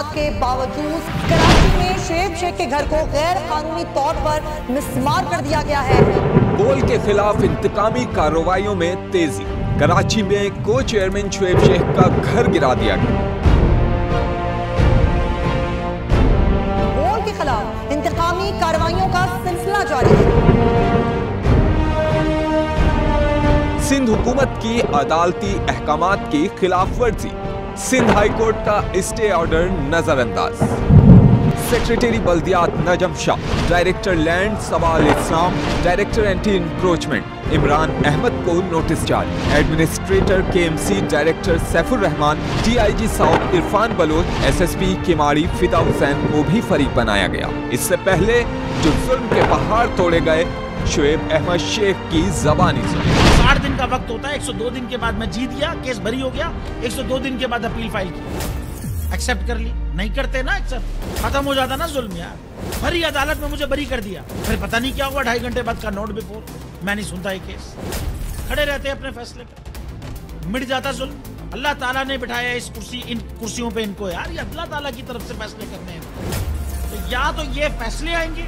इल्जामात के बावजूद कराची में शोएब शेख के घर को गैर कानूनी तौर पर मिसमार कर दिया गया है। बोल के खिलाफ इंतकामी कार्रवाइयों में तेजी। कराची में को चेयरमैन शोएब शेख का घर गिरा दिया गया। बोल के खिलाफ इंतकामी कार्रवाइयों का सिलसिला जारी है। सिंध हुकूमत की अदालती अहकामात की खिलाफ वर्जी। सिंध हाई कोर्ट का स्टे ऑर्डर नजरअंदाज। सेक्रेटरी बल्दियात Najam Shah, director land Sawal Islam, director anti encroachment Imran Ahmed को नोटिस जारी। Administrator KMC director Saifur Rahman, DIG south Irfan Baloch, SSP Keamari Fida Hussain को भी फरीक बनाया गया। इससे पहले जो जुल्म के पहाड़ तोड़े गए, शोएब अहमद शेख की जबानी सुनी। 60 दिन का वक्त होता है, 102 दिन के बाद मैं जीत गया, केस बरी हो गया, 102 दिन के बाद अपील फाइल की, एक्सेप्ट कर ली। नहीं करते ना एक्सेप्ट, खत्म हो जाता ना जुल्म यार। भरी अदालत में मुझे बरी कर दिया, फिर पता नहीं क्या हुआ, 2.5 घंटे बाद का नोट बिफोर, मैं नहीं सुनता ये केस। खड़े रहते अपने फैसले पे, मिट जाता जुल्म। अल्लाह ताला ने बिठाया इस इन कुर्सियों पे इनको यार, ये अल्लाह ताला की तरफ से फैसले करने हैं। तो या तो ये फैसले आएंगे,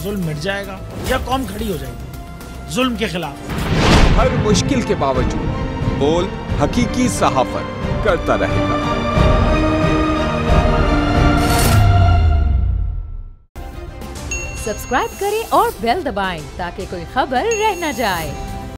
जुल्म मिट जाएगा, या कौम खड़ी हो जाएगी जुल्म के खिलाफ। हर मुश्किल के बावजूद बोल हकीकी सहाफत करता रहेगा। सब्सक्राइब करें और बेल दबाएं ताकि कोई खबर रह न जाए।